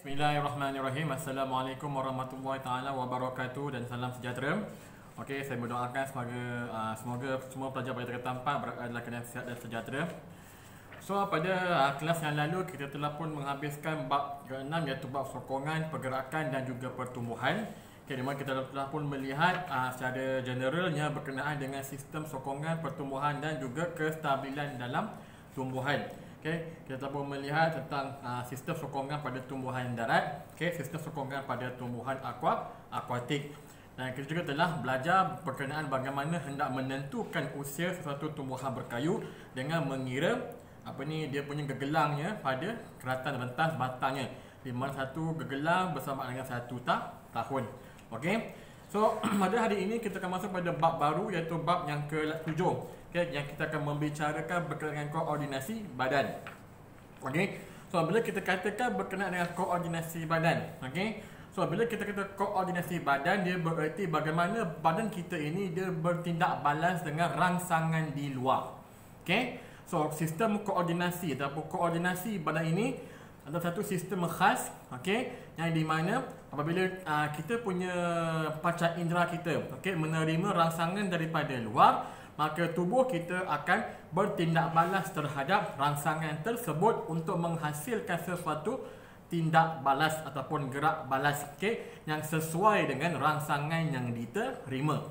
Bismillahirrahmanirrahim. Assalamualaikum warahmatullahi taala wabarakatuh dan salam sejahtera. Okey, saya berdoakan semoga semua pelajar pada tingkatan 4 adalah keadaan sihat dan sejahtera. So pada kelas yang lalu kita telah pun menghabiskan bab ke-6 iaitu bab sokongan, pergerakan dan juga pertumbuhan. Okey, di mana kita telah pun melihat secara generalnya berkenaan dengan sistem sokongan, pertumbuhan dan juga kestabilan dalam tumbuhan. Okay, kita pun melihat tentang sistem sokongan pada tumbuhan darat, sistem sokongan pada tumbuhan akuatik. Dan kita juga telah belajar berkenaan bagaimana hendak menentukan usia sesuatu tumbuhan berkayu dengan mengira dia punya gegelangnya pada keratan rentas batangnya. Di mana satu gegelang bersama dengan satu tahun. Okey. So pada hari ini kita akan masuk pada bab baru iaitu bab yang ke-7. Yang kita akan membicarakan berkenaan dengan koordinasi badan. Okey. So bila kita katakan berkenaan dengan koordinasi badan, okey. So bila kita kata koordinasi badan, dia bererti bagaimana badan kita ini dia bertindak balas dengan rangsangan di luar. Okey. So sistem koordinasi ataupun koordinasi badan ini adalah satu sistem khas, okey, yang di mana apabila kita punya panca indera kita, okey, menerima rangsangan daripada luar, maka tubuh kita akan bertindak balas terhadap rangsangan tersebut untuk menghasilkan sesuatu tindak balas ataupun gerak balas, yang sesuai dengan rangsangan yang diterima.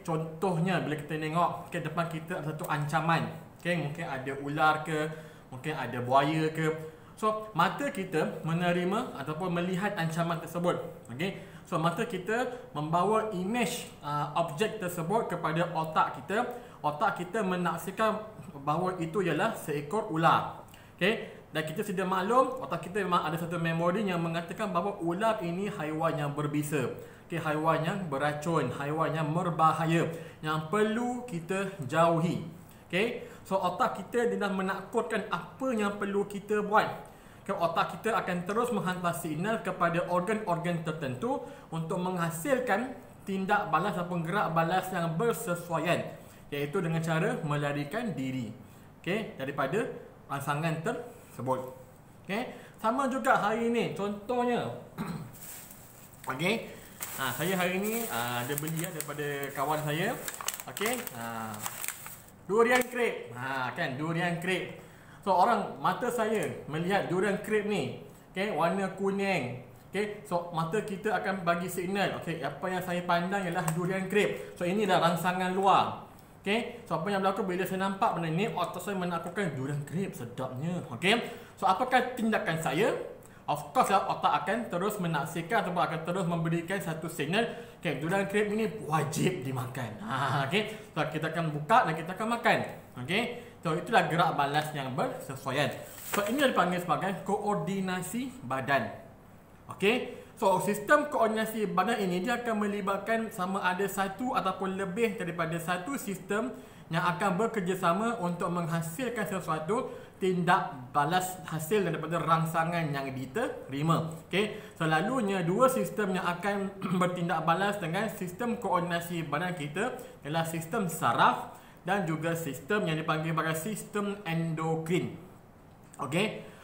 Contohnya bila kita tengok depan kita ada satu ancaman, mungkin ada ular ke, mungkin ada buaya ke. So mata kita menerima ataupun melihat ancaman tersebut. So mata kita membawa image objek tersebut kepada otak kita. Otak kita menaksikan bahawa itu ialah seekor ular. Dan kita sedia maklum, otak kita memang ada satu memori yang mengatakan bahawa ular ini haiwan yang berbisa, haiwan yang beracun, haiwan yang berbahaya, yang perlu kita jauhi. So otak kita dia dah menakutkan apa yang perlu kita buat. Otak kita akan terus menghantar signal kepada organ-organ tertentu untuk menghasilkan tindak balas ataupun gerak balas yang bersesuaian, iaitu dengan cara melarikan diri daripada rangsangan tersebut. Sama juga hari ini, contohnya saya hari ini ada beli daripada kawan saya, durian krep. Durian krep. So orang mata saya melihat durian krep ni, warna kuning. So mata kita akan bagi signal, apa yang saya pandang ialah durian krep. So inilah rangsangan luar. So apa yang berlaku bila saya nampak benda ni, otak saya menakutkan durian krep sedapnya. So apakah tindakan saya? Of course otak akan terus menaksikan ataupun akan terus memberikan satu signal, durian krep ini wajib dimakan. So kita akan buka dan kita akan makan. So itulah gerak balas yang bersesuaian. So ini dipanggil sebagai koordinasi badan. So sistem koordinasi badan ini dia akan melibatkan sama ada satu ataupun lebih daripada satu sistem yang akan bekerjasama untuk menghasilkan sesuatu tindak balas hasil daripada rangsangan yang diterima. Selalunya dua sistem yang akan bertindak balas dengan sistem koordinasi badan kita ialah sistem saraf dan juga sistem yang dipanggil sebagai sistem endokrin.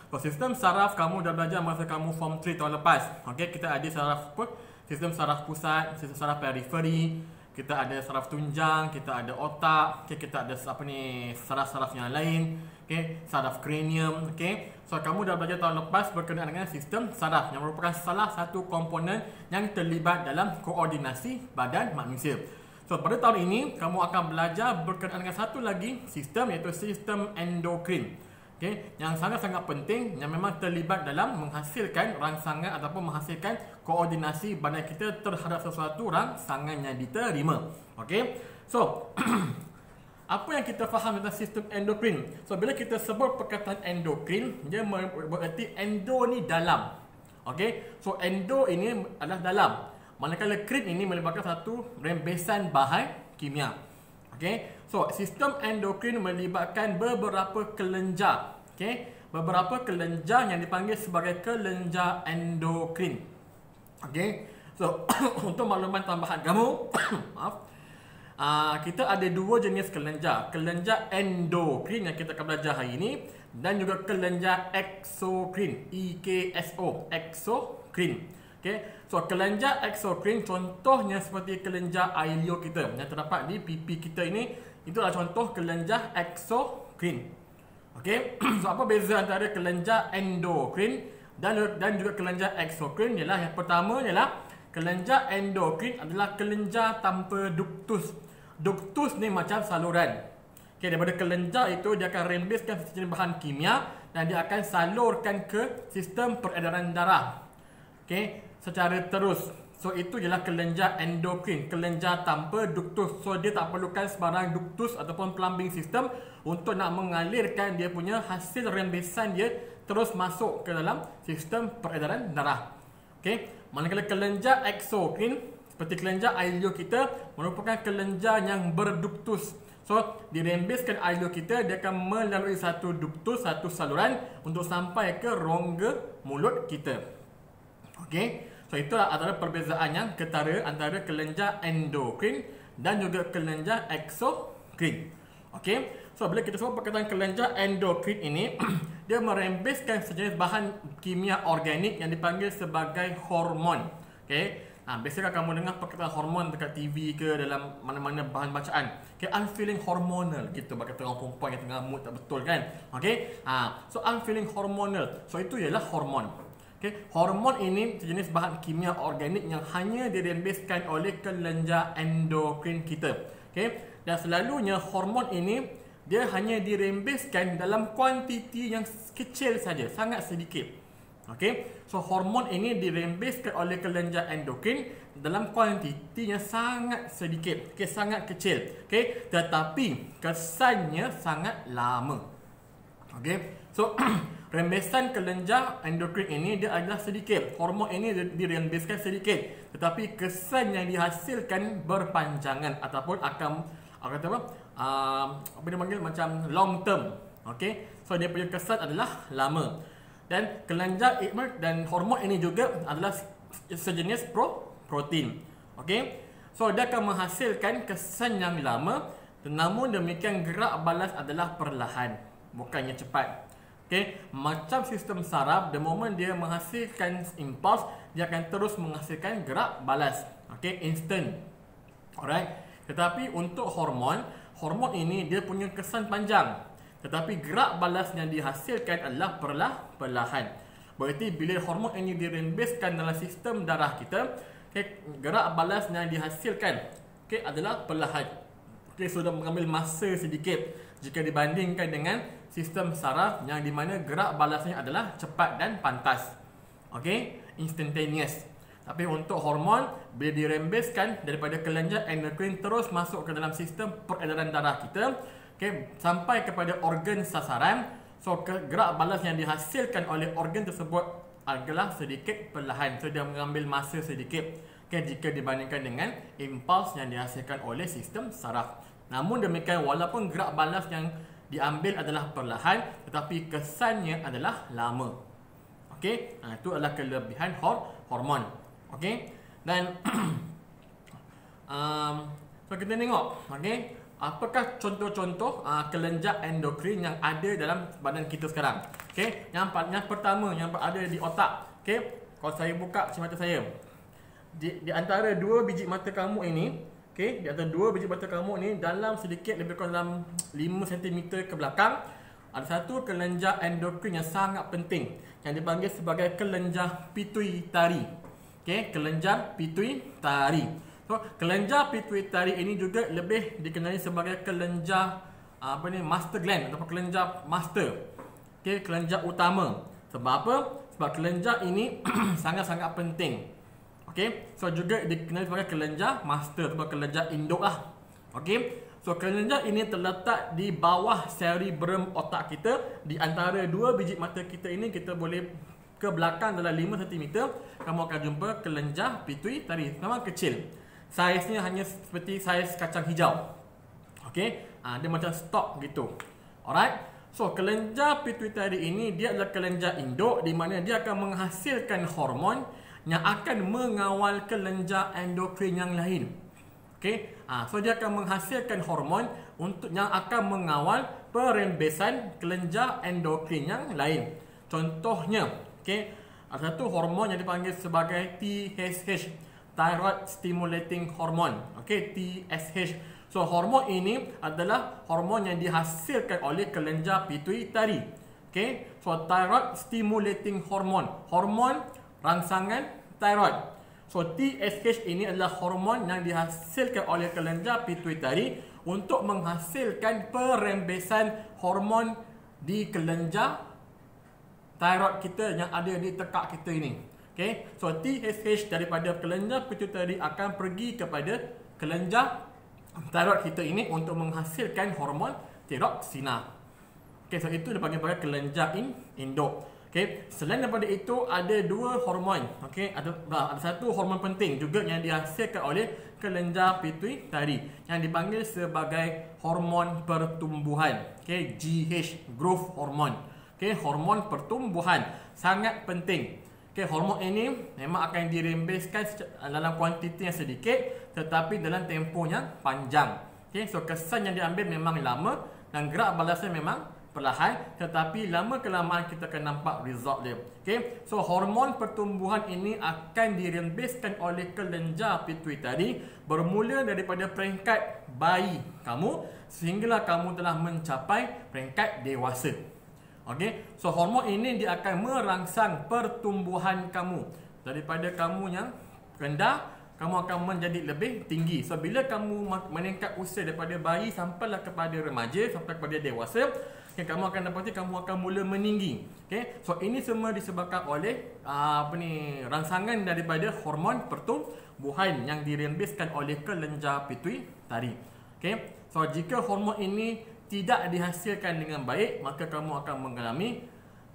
So sistem saraf kamu dah belajar masa kamu form 3 tahun lepas. Kita ada saraf sistem saraf pusat, sistem saraf periferi, kita ada saraf tunjang, kita ada otak, kita ada saraf-saraf yang lain, saraf kranium. So kamu dah belajar tahun lepas berkenaan dengan sistem saraf yang merupakan salah satu komponen yang terlibat dalam koordinasi badan manusia. So pada tahun ini kamu akan belajar berkenaan dengan satu lagi sistem, iaitu sistem endokrin. Yang sangat-sangat penting, yang memang terlibat dalam menghasilkan rangsangan ataupun menghasilkan koordinasi badan kita terhadap sesuatu rangsangan yang diterima. So apa yang kita faham tentang sistem endokrin? So bila kita sebut perkataan endokrin, dia bererti endo ni dalam. So endo ini adalah dalam, manakala krin ini melibatkan satu rembesan bahan kimia. So sistem endokrin melibatkan beberapa kelenjar. Beberapa kelenjar yang dipanggil sebagai kelenjar endokrin. So untuk makluman tambahan kamu, maaf, kita ada dua jenis kelenjar. Kelenjar endokrin yang kita akan belajar hari ini dan juga kelenjar exokrin, EKSO, exokrin. Okay. So kelenjar exokrin contohnya seperti kelenjar ilio kita yang terdapat di pipi kita ini, itulah contoh kelenjar exokrin. Okay. So apa beza antara kelenjar endokrin dan juga kelenjar exokrin? Ialah yang pertama ialah kelenjar endokrin adalah kelenjar tanpa duktus. Duktus ni macam saluran. Okay, daripada kelenjar itu dia akan rembeskan sejenis bahan kimia dan dia akan salurkan ke sistem peredaran darah. Okay, secara terus. So itu ialah kelenjar endokrin, kelenjar tanpa duktus. So dia tak perlukan sebarang duktus ataupun plumbing system untuk nak mengalirkan dia punya hasil rembesan dia terus masuk ke dalam sistem peredaran darah. Okay, manakala kelenjar exokrin seperti kelenjar ilio kita merupakan kelenjar yang berduktus. So, dirembeskan ilio kita, dia akan melalui satu duktus, satu saluran untuk sampai ke rongga mulut kita. Okey. So, itulah antara perbezaan yang ketara antara kelenjar endokrin dan juga kelenjar exokrin. Okey. So, bila kita sebut perkataan kelenjar endokrin ini, dia merembeskan sejenis bahan kimia organik yang dipanggil sebagai hormon. Okey. Biasanya kamu dengar perkataan hormon dekat TV ke dalam mana-mana bahan bacaan. Okay, I'm feeling hormonal gitu bagi orang perempuan yang tengah mood tak betul kan. Okay, so I'm feeling hormonal. So itu ialah hormon. Okay, hormon ini sejenis bahan kimia organik yang hanya dirembeskan oleh kelenjar endokrin kita. Okay, dan selalunya hormon ini dia hanya dirembeskan dalam kuantiti yang kecil saja, sangat sedikit. Okay, so hormon ini dirembeskan oleh kelenjar endokrin dalam kuantiti yang sangat sedikit, okay, sangat kecil, okay, tetapi kesannya sangat lama. Okay, so rembesan kelenjar endokrin ini dia adalah sedikit, hormon ini dirembeskan sedikit, tetapi kesan yang dihasilkan berpanjangan ataupun akan apa dia panggil macam long term. Okay, so dia punya kesan adalah lama. Dan kelenjar dan hormon ini juga adalah sejenis protein. Okey. So dia akan menghasilkan kesan yang lama, namun demikian gerak balas adalah perlahan, bukannya cepat. Okey, macam sistem saraf, the moment dia menghasilkan impuls, dia akan terus menghasilkan gerak balas. Okey, instant. Alright. Tetapi untuk hormon ini dia punya kesan panjang. Tetapi gerak balas yang dihasilkan adalah perlahan. Berarti bila hormon ini dirembeskan dalam sistem darah kita, okay, gerak balas yang dihasilkan, okay, adalah perlahan. Okay, sudah mengambil masa sedikit jika dibandingkan dengan sistem saraf yang di mana gerak balasnya adalah cepat dan pantas. Okay, instantaneous. Tapi untuk hormon, bila dirembeskan daripada kelenjar endokrin terus masuk ke dalam sistem peredaran darah kita, okay, sampai kepada organ sasaran, so gerak balas yang dihasilkan oleh organ tersebut adalah sedikit perlahan. So dia mengambil masa sedikit, okay, jika dibandingkan dengan impuls yang dihasilkan oleh sistem saraf. Namun demikian, walaupun gerak balas yang diambil adalah perlahan, tetapi kesannya adalah lama. Okay, itu adalah kelebihan hormon. Okay, dan so kita tengok, okay, apakah contoh-contoh kelenjar endokrin yang ada dalam badan kita sekarang? Okey, yang pertama yang ada di otak. Okey, kalau saya buka cermin mata saya, di antara dua biji mata kamu ini, okey, di antara dua biji mata kamu ini, dalam sedikit lebih kurang dalam 5 cm ke belakang, ada satu kelenjar endokrin yang sangat penting yang dipanggil sebagai kelenjar pituitari. Okey, kelenjar pituitari. So, kelenjar pituitari ini juga lebih dikenali sebagai kelenjar master gland atau kelenjar master. Okey, kelenjar utama. Sebab apa? Sebab kelenjar ini sangat-sangat penting. Okey, so juga dikenali sebagai kelenjar master atau kelenjar induk lah. Okey, so kelenjar ini terletak di bawah cerebrum otak kita. Di antara dua biji mata kita ini, kita boleh ke belakang dalam 5 cm, kamu akan jumpa kelenjar pituitari. Memang kecil. Saiznya hanya seperti saiz kacang hijau. Okey, dia macam stalk gitu. Alright. So kelenjar pituitari ini dia adalah kelenjar induk di mana dia akan menghasilkan hormon yang akan mengawal kelenjar endokrin yang lain. Okey, So dia akan menghasilkan hormon untuk yang akan mengawal perembesan kelenjar endokrin yang lain. Contohnya, ada satu hormon yang dipanggil sebagai TSH, Thyroid Stimulating Hormone, TSH. So hormon ini adalah hormon yang dihasilkan oleh kelenjar pituitari. So Thyroid Stimulating Hormone, hormon rangsangan thyroid. So TSH ini adalah hormon yang dihasilkan oleh kelenjar pituitari untuk menghasilkan perembesan hormon di kelenjar thyroid kita yang ada di tekak kita ini. So TSH daripada kelenjar pituitari akan pergi kepada kelenjar thyroid kita ini untuk menghasilkan hormon tiroksina. So itu dipanggil sebagai kelenjar induk. Selain daripada itu ada dua hormon. Ada satu hormon penting juga yang dihasilkan oleh kelenjar pituitari yang dipanggil sebagai hormon pertumbuhan. GH, growth hormone. Hormon pertumbuhan sangat penting. Hormon ini memang akan dirembeskan dalam kuantiti yang sedikit tetapi dalam tempoh yang panjang. So kesan yang diambil memang lama dan gerak balasan memang perlahan, tetapi lama kelamaan kita akan nampak result dia. So hormon pertumbuhan ini akan dirembeskan oleh kelenjar pituitari bermula daripada peringkat bayi kamu sehinggalah kamu telah mencapai peringkat dewasa. So hormon ini dia akan merangsang pertumbuhan kamu daripada kamu yang rendah, kamu akan menjadi lebih tinggi. So bila kamu meningkat usia daripada bayi sampailah kepada remaja, sampai kepada dewasa, kamu akan dapati kamu akan mula meninggi. So ini semua disebabkan oleh rangsangan daripada hormon pertumbuhan yang dirembeskan oleh kelenjar pituitari. So jika hormon ini tidak dihasilkan dengan baik, maka kamu akan mengalami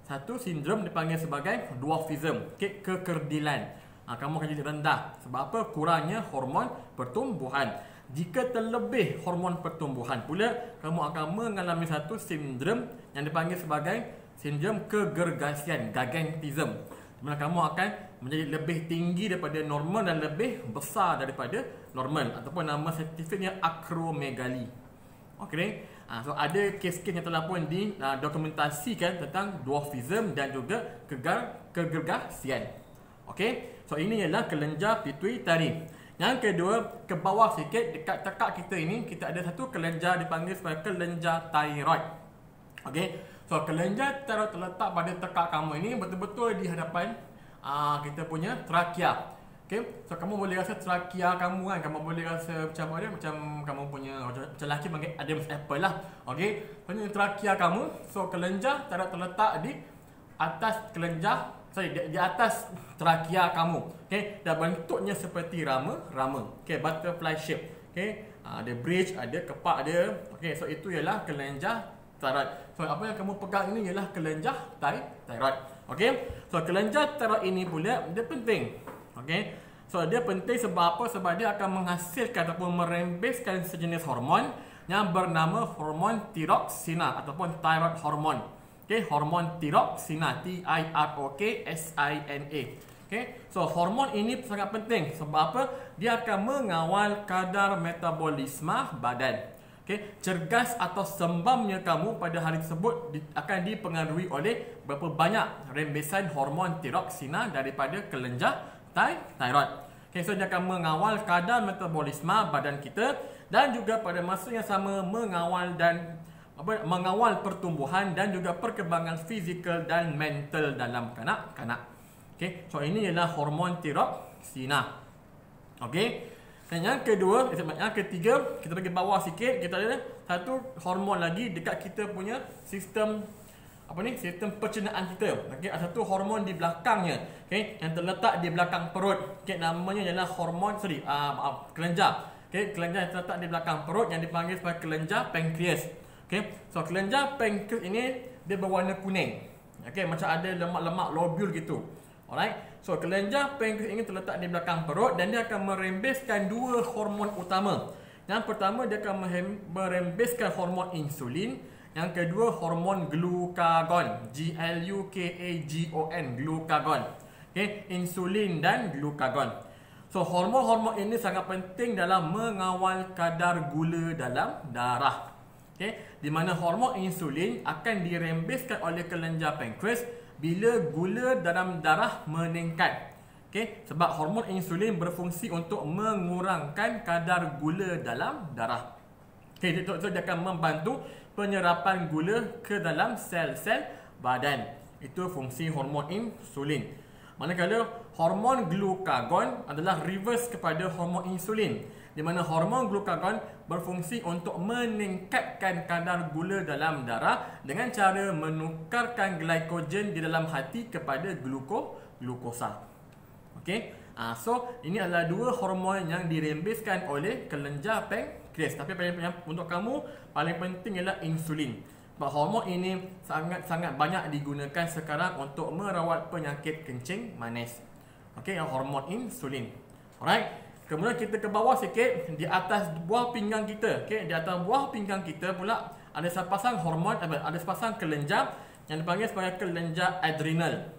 satu sindrom dipanggil sebagai dwarfism, kekerdilan. Kamu akan jadi rendah. Sebab apa? Kurangnya hormon pertumbuhan. Jika terlebih hormon pertumbuhan pula, kamu akan mengalami satu sindrom yang dipanggil sebagai sindrom kegergasian, gigantism. Di mana kamu akan menjadi lebih tinggi daripada normal dan lebih besar daripada normal, ataupun nama saintifiknya acromegaly. So ada kes-kes yang telah pun didokumentasikan tentang dwarfism dan juga kegergasian. So ini ialah kelenjar pituitari. Yang kedua, ke bawah sikit dekat tekak kita ini, kita ada satu kelenjar dipanggil sebagai kelenjar thyroid. So kelenjar thyroid terletak pada tekak kamu ini betul-betul di hadapan kita punya trakea. So kamu boleh rasa trakea kamu kan, kamu boleh rasa macam mana, macam kamu punya macam lelaki panggil Adam's apple lah. So ini trakea kamu. So kelenjar thyroid terletak di atas kelenjar, di atas trakea kamu. Dan bentuknya seperti rama, butterfly shape. Ada bridge, ada kepak dia. So itu ialah kelenjar thyroid. So apa yang kamu pegang ini ialah kelenjar thyroid. So kelenjar thyroid ini pula dia penting. So dia penting sebab apa? Sebab dia akan menghasilkan ataupun merembeskan sejenis hormon yang bernama hormon tiroksina ataupun thyroid hormone. Hormon tiroksina, TIROKSINA. So hormon ini sangat penting sebab apa? Dia akan mengawal kadar metabolisme badan. Cergas atau sembamnya kamu pada hari tersebut akan dipengaruhi oleh berapa banyak rembesan hormon tiroksina daripada kelenjar thyroid. So dia akan mengawal kadar metabolisme badan kita dan juga pada masa yang sama mengawal pertumbuhan dan juga perkembangan fizikal dan mental dalam kanak-kanak. So ini ialah hormon tiroksina. Dan yang kedua, yang ketiga, kita pergi bawah sikit, kita ada satu hormon lagi dekat kita punya sistem sistem pencernaan kita. Ada satu hormon di belakangnya, yang terletak di belakang perut. Namanya ialah hormon kelenjar. Kelenjar yang terletak di belakang perut yang dipanggil sebagai kelenjar pankreas. So kelenjar pankreas ini dia berwarna kuning. Macam ada lemak-lemak lobul gitu. Alright. So kelenjar pankreas ini terletak di belakang perut dan dia akan merembeskan dua hormon utama. Yang pertama, dia akan merembeskan hormon insulin. Yang kedua, hormon glukagon, glukagon. Insulin dan glukagon. So hormon-hormon ini sangat penting dalam mengawal kadar gula dalam darah. Okey, di mana hormon insulin akan dirembeskan oleh kelenjar pankreas bila gula dalam darah meningkat. Okey, sebab hormon insulin berfungsi untuk mengurangkan kadar gula dalam darah. Okey, so dia akan membantu penyerapan gula ke dalam sel-sel badan. Itu fungsi hormon insulin. Manakala hormon glukagon adalah reverse kepada hormon insulin, di mana hormon glukagon berfungsi untuk meningkatkan kadar gula dalam darah dengan cara menukarkan glycogen di dalam hati kepada glukosa. Okey, so ini adalah dua hormon yang dirembeskan oleh kelenjar pankreas. Tapi untuk kamu paling penting ialah insulin. Sebab hormon ini sangat banyak digunakan sekarang untuk merawat penyakit kencing manis. Okey, yang hormon insulin. Alright. Kemudian kita ke bawah sikit, di atas buah pinggang kita. Okey, di atas buah pinggang kita pula ada sepasang hormon, ada sepasang kelenjar yang dipanggil sebagai kelenjar adrenal.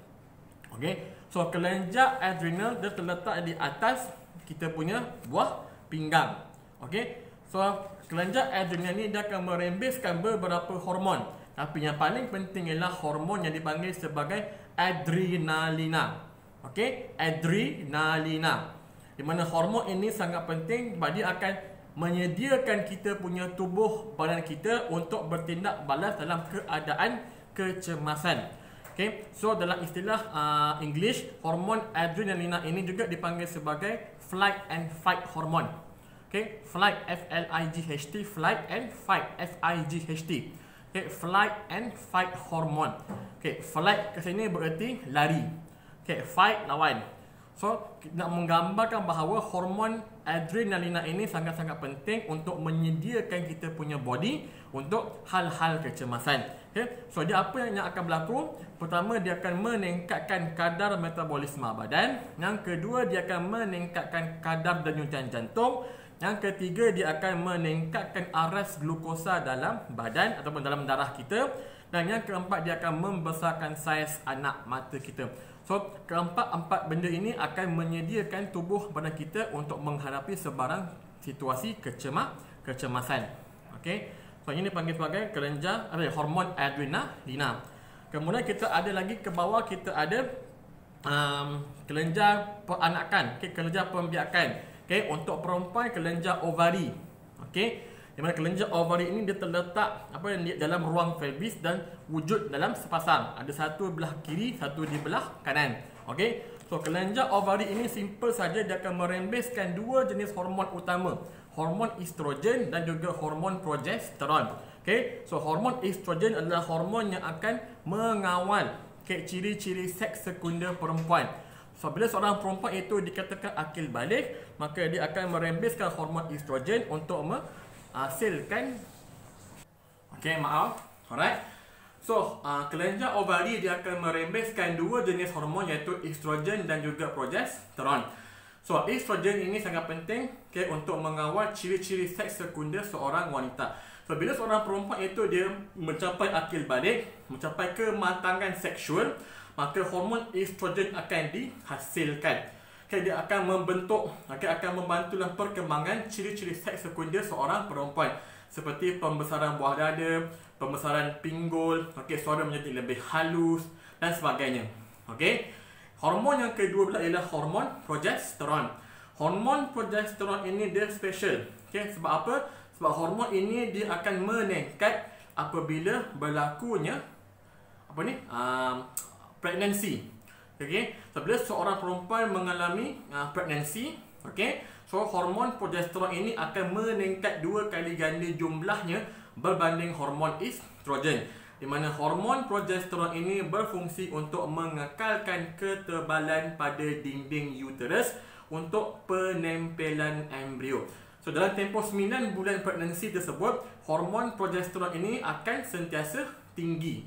Okey. So kelenjar adrenal dia terletak di atas kita punya buah pinggang. Okey. So kelenjar adrenal ni dia akan merembeskan beberapa hormon. Tapi yang paling penting ialah hormon yang dipanggil sebagai adrenalina. Okey, adrenalina. Di mana hormon ini sangat penting sebab dia akan menyediakan kita punya tubuh badan kita untuk bertindak balas dalam keadaan kecemasan. Okay, so dalam istilah English, hormon adrenalina ini juga dipanggil sebagai flight and fight hormone. Okay, flight F-L-I-G-H-T, flight and fight F-I-G-H-T. Okay, flight and fight hormone. Okay, flight ke sini bererti lari. Okay, fight lawan. So nak menggambarkan bahawa hormon adrenalina ini sangat-sangat penting untuk menyediakan kita punya body untuk hal-hal kecemasan. Okay, so dia apa yang akan berlaku? Pertama, dia akan meningkatkan kadar metabolisme badan. Yang kedua, dia akan meningkatkan kadar denyutan jantung. Yang ketiga, dia akan meningkatkan aras glukosa dalam badan ataupun dalam darah kita. Dan yang keempat, dia akan membesarkan saiz anak mata kita. So, keempat benda ini akan menyediakan tubuh badan kita untuk menghadapi sebarang situasi kecemasan. Okey. So, ini dipanggil sebagai kelenjar hormon adrenalina. Kemudian kita ada lagi ke bawah, kita ada kelenjar peranakan, okay, kelenjar pembiakan. Okay, untuk perempuan kelenjar ovari. Okey. Di mana kelenjar ovari ini dia terletak dalam ruang pelvis dan wujud dalam sepasang. Ada satu belah kiri, satu di belah kanan. Okey. So kelenjar ovari ini simple saja, dia akan merembeskan dua jenis hormon utama, hormon estrogen dan juga hormon progesteron. Okey. So hormon estrogen adalah hormon yang akan mengawal ciri-ciri seks sekunder perempuan. So bila seorang perempuan itu dikatakan akil balik, maka dia akan merembeskan hormon estrogen untuk hasilkan alright. So kelenjar ovari dia akan merembeskan dua jenis hormon, iaitu estrogen dan juga progesteron. So estrogen ini sangat penting untuk mengawal ciri-ciri seks sekunder seorang wanita. So bila seorang perempuan itu dia mencapai akil balik, mencapai kematangan seksual, maka hormon estrogen akan dihasilkan. Dia akan membentuk, akan membantu dalam perkembangan ciri-ciri seks sekunder seorang perempuan, seperti pembesaran buah dada, pembesaran pinggul, suara menjadi lebih halus dan sebagainya. Hormon yang kedua pula ialah hormon progesteron. Hormon progesteron ini dia special. Sebab apa? Sebab hormon ini dia akan meningkat apabila berlakunya pregnancy. So bila seorang perempuan mengalami pregnancy, so hormon progesteron ini akan meningkat 2 kali ganda jumlahnya berbanding hormon estrogen. Di mana hormon progesteron ini berfungsi untuk mengekalkan ketebalan pada dinding uterus untuk penempelan embrio. So dalam tempoh 9 bulan pregnancy tersebut, hormon progesteron ini akan sentiasa tinggi.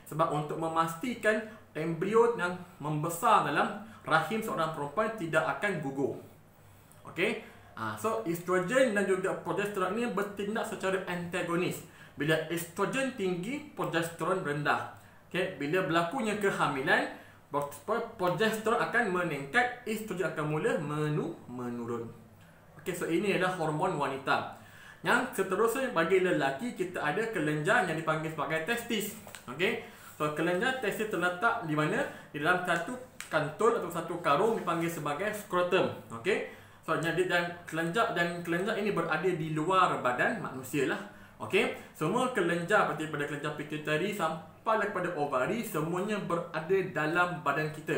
Sebab untuk memastikan embrio yang membesar dalam rahim seorang perempuan tidak akan gugur. So estrogen dan juga progesteron ini bertindak secara antagonis. Bila estrogen tinggi, progesteron rendah. Bila berlakunya kehamilan, progesteron akan meningkat, estrogen akan mula menurun. Okey, so ini adalah hormon wanita. Yang seterusnya bagi lelaki, kita ada kelenjar yang dipanggil sebagai testis. Okey, so kelenjar testis terletak di mana? Di dalam satu kantul atau satu karung dipanggil sebagai skrotum. Okey, so dan kelenjar ini berada di luar badan manusia lah. Okey, semua kelenjar seperti pada kelenjar pituitari sampai kepada ovari, semuanya berada dalam badan kita.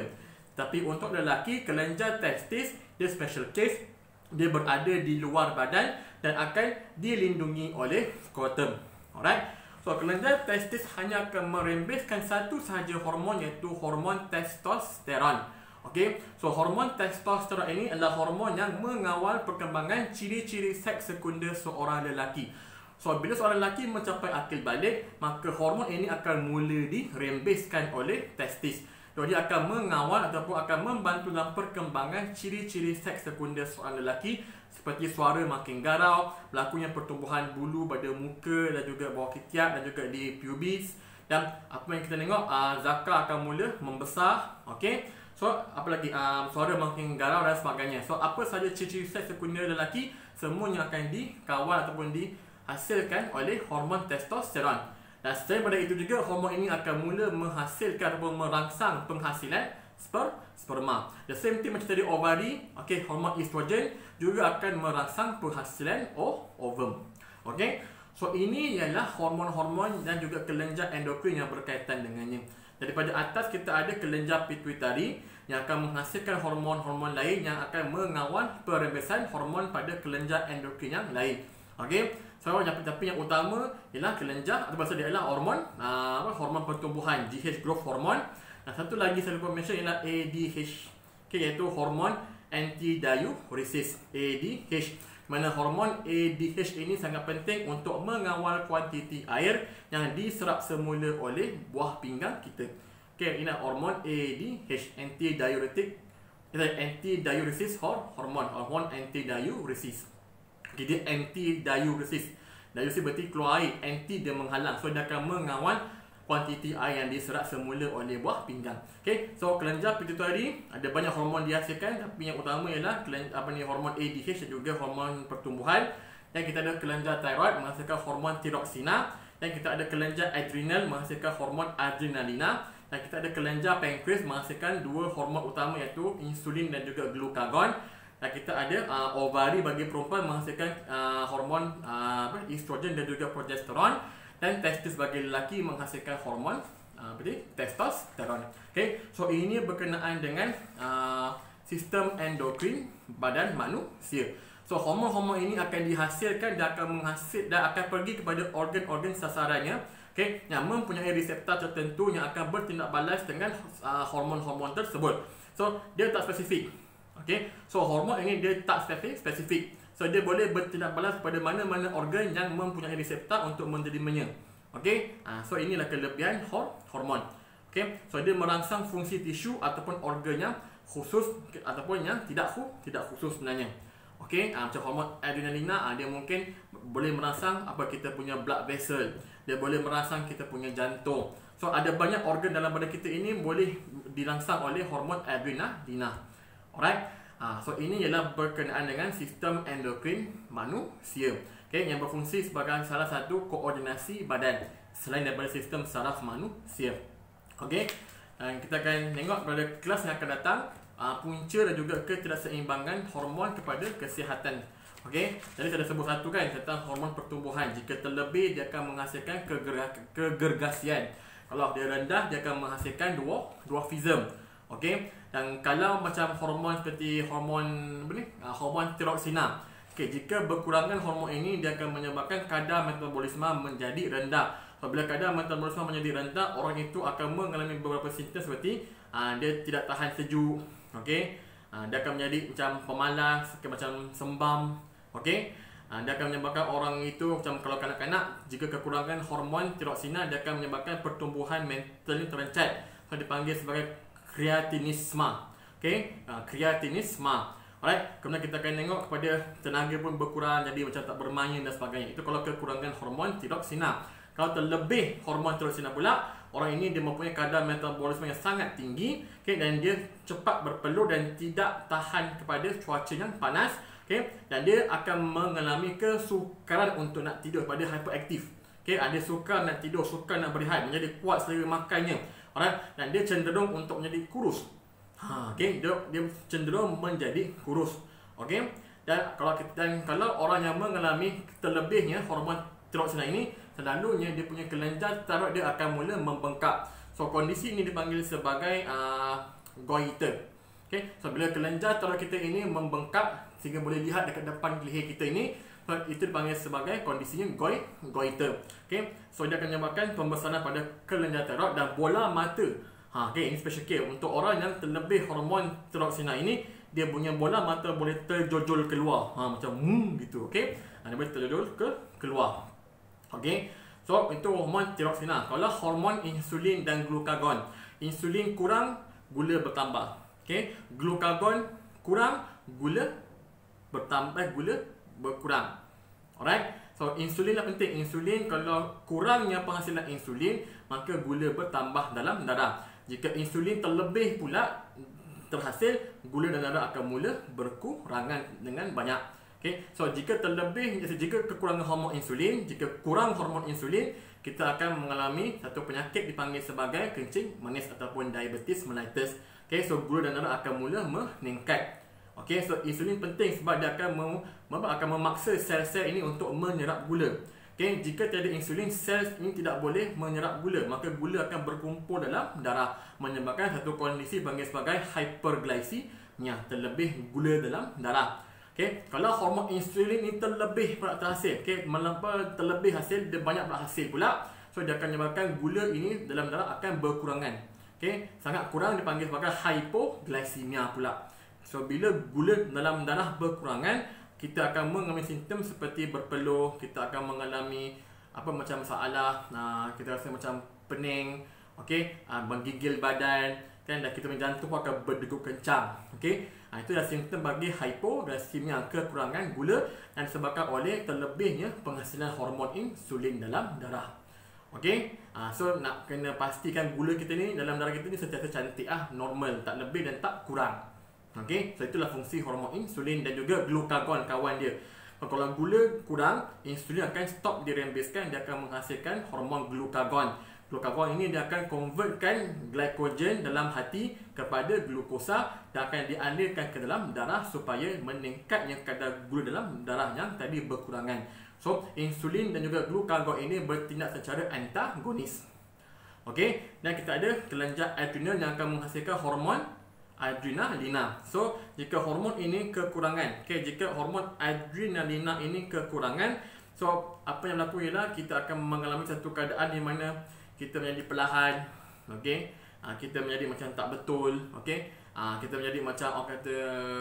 Tapi untuk lelaki, kelenjar testis dia special case, dia berada di luar badan dan akan dilindungi oleh skrotum. Alright. So kelenjar testis hanya akan merembeskan satu sahaja hormon, iaitu hormon testosteron. Okey. So hormon testosteron ini adalah hormon yang mengawal perkembangan ciri-ciri seks sekunder seorang lelaki. So bila seorang lelaki mencapai akil balik, maka hormon ini akan mula dirembeskan oleh testis. Jadi dia akan mengawal ataupun akan membantu dalam perkembangan ciri-ciri seks sekunder seorang lelaki, seperti suara makin garau, berlakunya pertumbuhan bulu pada muka dan juga bawah ketiak dan juga di pubis. Dan apa yang kita tengok, zakar akan mula membesar. Okey. So apa lagi, suara makin garau dan sebagainya. So apa sahaja ciri-ciri seks sekunder lelaki, semuanya akan dikawal ataupun dihasilkan oleh hormon testosteron. Dan selain daripada itu juga, hormon ini akan mula menghasilkan ataupun merangsang penghasilan sperma. The same thing macam tadi ovari, okey, hormon estrogen juga akan merangsang penghasilan ovum. Okey. So ini ialah hormon-hormon dan juga kelenjar endokrin yang berkaitan dengannya. Daripada atas kita ada kelenjar pituitari yang akan menghasilkan hormon-hormon lain yang akan mengawal perembesan hormon pada kelenjar endokrin yang lain. Okey. So tapi yang utama ialah kelenjar atau bahasa dia ialah hormon hormon pertumbuhan, GH growth hormone. Dan satu lagi saya lupa mention ialah ADH. Okey, iaitu hormon antidiuresis, ADH. Mana hormon ADH ini sangat penting untuk mengawal kuantiti air yang diserap semula oleh buah pinggang kita. Okey, ini hormon ADH, antidiuresis hormon antidiuresis. Okay, dia anti-diuresis. Diuresis berarti keluar air, anti dia menghalang. So dia akan mengawal kuantiti air yang diserap semula oleh buah pinggang. Okay, so kelenjar pituitari ada banyak hormon dihasilkan, tapi yang utama ialah hormon ADH dan juga hormon pertumbuhan. Dan kita ada kelenjar thyroid menghasilkan hormon tiroksina. Dan kita ada kelenjar adrenal menghasilkan hormon adrenalina. Dan kita ada kelenjar pankreas menghasilkan dua hormon utama, iaitu insulin dan juga glukagon. Dan kita ada ovari bagi perempuan menghasilkan hormon estrogen dan juga progesteron. Dan testis bagi lelaki menghasilkan hormon testosteron. Okay, so ini berkenaan dengan sistem endokrin badan manusia. So hormon-hormon ini akan dihasilkan dan akan pergi kepada organ-organ sasarannya. Okay, yang mempunyai reseptor tertentu yang akan bertindak balas dengan hormon-hormon tersebut. So dia tak spesifik. Okay, so hormon ini dia tak spesifik. So dia boleh bertindak balas pada mana-mana organ yang mempunyai reseptor untuk menerimanya. Okay, so inilah kelebihan hormon. Okay, so dia merangsang fungsi tisu ataupun organ yang khusus ataupun yang tidak khusus sebenarnya. Okay, macam hormon adrenalina, dia mungkin boleh merangsang kita punya blood vessel. Dia boleh merangsang kita punya jantung. So ada banyak organ dalam badan kita ini boleh dirangsang oleh hormon adrenalina. Alright. So ini ialah berkenaan dengan sistem endokrin manusia. Okay, yang berfungsi sebagai salah satu koordinasi badan selain daripada sistem saraf manusia. Okay, dan kita akan tengok pada kelas yang akan datang punca dan juga ketidakseimbangan hormon kepada kesihatan. Okay, jadi saya dah sebut satu kan tentang hormon pertumbuhan. Jika terlebih, dia akan menghasilkan kegergasian. Kalau dia rendah, dia akan menghasilkan dwarfism. Okey, dan kalau macam hormon seperti hormon tiroksina, okey, jika berkurangan hormon ini, dia akan menyebabkan kadar metabolisme menjadi rendah. Apabila kadar metabolisme menjadi rendah, orang itu akan mengalami beberapa simptom seperti dia tidak tahan sejuk, okey, dia akan menjadi macam pemalas, macam sembam, okey. Dia akan menyebabkan orang itu macam kalau kanak-kanak, jika kekurangan hormon tiroksina, dia akan menyebabkan pertumbuhan mental terencat. So dipanggil sebagai kreatinisme. Okey, kreatinisme. Alright, kemudian kita akan tengok kepada tenaga pun berkurang, jadi macam tak bermain dan sebagainya. Itu kalau kekurangan hormon tiroksina. Kalau terlebih hormon tiroksina pula, orang ini dia mempunyai kadar metabolisme yang sangat tinggi, okay, dan dia cepat berpeluh dan tidak tahan kepada cuaca yang panas, okay, dan dia akan mengalami kesukaran untuk nak tidur, pada hyperaktif. Okay, ada sukar nak tidur, sukar nak berehat, menjadi kuat selera makannya. Alright, dan dia cenderung untuk menjadi kurus. Okay, dia cenderung menjadi kurus. Okay, dan kalau orang yang mengalami terlebihnya hormon tiroksina ini, selalunya dia punya kelenjar tarot dia akan mula membengkak. So kondisi ini dipanggil sebagai goiter. Okay, so bila kelenjar tarot kita ini membengkak sehingga boleh lihat dekat depan leher kita ini, so itu dipanggil sebagai kondisinya goiter. Okay, so dia akan menyebabkan pembesaran pada kelenjar tarot dan bola mata. Okay, ini special case untuk orang yang terlebih hormon tiroksina ini, dia punya bola mata boleh terjojol keluar, macam gitu. Okay, dia boleh terjojol keluar. Okay, so itu hormon tiroksina. Kalau hormon insulin dan glukagon, insulin kurang, gula bertambah. Okay, glukagon kurang, gula bertambah, gula berkurang. Alright, so insulin lah penting. Insulin, kalau kurangnya penghasilan insulin, maka gula bertambah dalam darah. Jika insulin terlebih pula terhasil, gula dalam darah akan mula berkurangan dengan banyak. Okay, so jika kekurangan hormon insulin, jika kurang hormon insulin, kita akan mengalami satu penyakit dipanggil sebagai kencing manis ataupun diabetes mellitus. Okay, so gula dalam darah akan mula meningkat. Okay, so insulin penting sebab dia akan memaksa sel-sel ini untuk menyerap gula. Okay, jika tiada insulin, sel ini tidak boleh menyerap gula, maka gula akan berkumpul dalam darah, menyebabkan satu kondisi dipanggil sebagai hyperglycemia, terlebih gula dalam darah. Okay, kalau hormon insulin ini terlebih pula terhasil, okay, melampau terlebih hasil, dia banyak pula hasil pula, so dia akan menyebabkan gula ini dalam darah akan berkurangan. Okay, sangat kurang dipanggil sebagai hypoglycemia pula. So bila gula dalam darah berkurangan, kita akan mengalami simptom seperti berpeluh, kita akan mengalami macam masalah, kita rasa macam pening, okay, menggigil badan, kan, dan kita punya jantung akan berdegup kencang. Okay, itu adalah simptom bagi hypoglycemia, kekurangan gula yang disebabkan oleh terlebihnya penghasilan hormon insulin dalam darah. Okay, so nak kena pastikan gula kita ni dalam darah kita ni sentiasa cantik, normal, tak lebih dan tak kurang. Okay, so itulah fungsi hormon insulin dan juga glukagon kawan dia. Kalau gula kurang, insulin akan stop dirembeskan, dia akan menghasilkan hormon glukagon. Glukagon ini dia akan convertkan glycogen dalam hati kepada glukosa dan akan dialirkan ke dalam darah supaya meningkatnya kadar gula dalam darah yang tadi berkurangan. So insulin dan juga glukagon ini bertindak secara antagonis. Okay, dan kita ada kelenjar adrenal yang akan menghasilkan hormon adrenalina. So jika hormon ini kekurangan, okay, jika hormon adrenalina ini kekurangan, so apa yang berlaku ialah kita akan mengalami satu keadaan di mana kita menjadi perlahan, okay, kita menjadi macam tak betul, okay, kita menjadi macam orang kata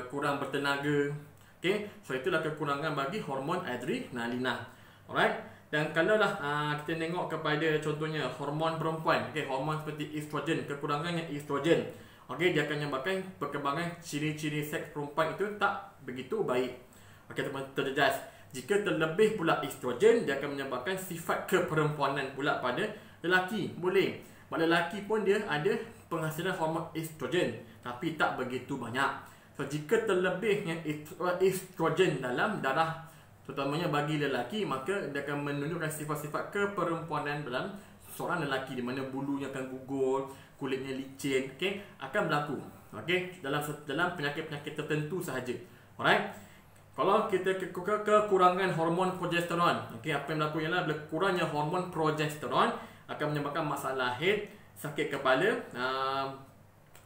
kurang bertenaga. Okay, so itulah kekurangan bagi hormon adrenalina. Alright, dan kalau lah kita tengok kepada contohnya hormon perempuan, okay, hormon seperti estrogen, kekurangannya estrogen, okay, dia akan menyebabkan perkembangan ciri-ciri seks perempuan itu tak begitu baik. Okay, teman-teman terjejas. Jika terlebih pula estrogen, dia akan menyebabkan sifat keperempuanan pula pada lelaki. Boleh. Pada lelaki pun dia ada penghasilan hormon estrogen, tapi tak begitu banyak. So jika terlebihnya estrogen dalam darah, terutamanya bagi lelaki, maka dia akan menunjukkan sifat-sifat keperempuanan dalam seorang lelaki, di mana bulunya akan gugur, kulitnya licin, okay, akan berlaku, okay, dalam penyakit-penyakit tertentu sahaja. Alright, kalau kita kekurangan hormon progesteron, okay, apa yang berlaku ialah bila kurangnya hormon progesteron akan menyebabkan masalah head, sakit kepala,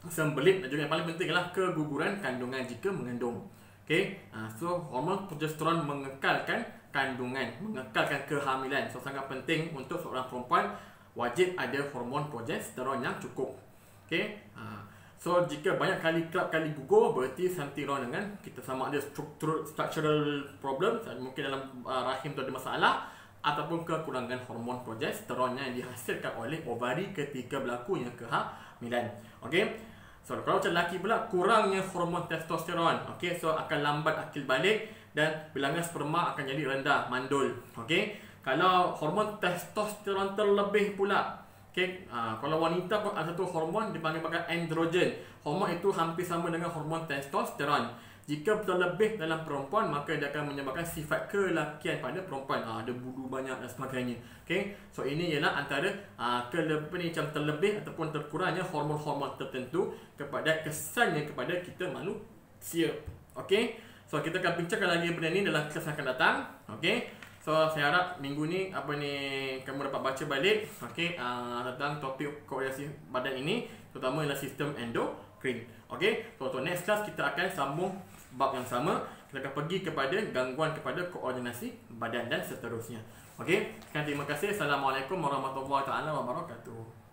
sembelit, dan juga yang paling penting adalah keguguran kandungan jika mengandung. Okay, so hormon progesteron mengekalkan kandungan, mengekalkan kehamilan. So sangat penting untuk seorang perempuan, wajib ada hormon progesteron yang cukup. Okay, so jika banyak kali gugur, berarti something wrong dengan kita, sama ada structural problem, mungkin dalam rahim tu ada masalah, ataupun kekurangan hormon progesteron yang dihasilkan oleh ovari ketika berlakunya kehamilan. Okay, so kalau macam lelaki pula, kurangnya hormon testosteron, okay, so akan lambat akil balik dan bilangan sperma akan jadi rendah, mandul. Okay, Kalau hormon testosteron terlebih pula, okay, kalau wanita pun ada satu hormon dipanggil androgen. Hormon itu hampir sama dengan hormon testosteron. Jika terlebih dalam perempuan, maka dia akan menyebabkan sifat kelakian pada perempuan. Ada bulu banyak dan sebagainya. Okay? So ini ialah antara macam terlebih ataupun terkurangnya hormon-hormon tertentu kepada kesannya kepada kita manusia. Okay? So kita akan bincangkan lagi benda ni dalam kelas akan datang. Okay? So saya harap minggu ni kamu dapat baca balik, okay, tentang topik koordinasi badan ini, terutama ialah sistem endokrin. Okay, so untuk next class kita akan sambung bab yang sama. Kita akan pergi kepada gangguan kepada koordinasi badan dan seterusnya. Okay, sekian, terima kasih. Assalamualaikum warahmatullahi wabarakatuh.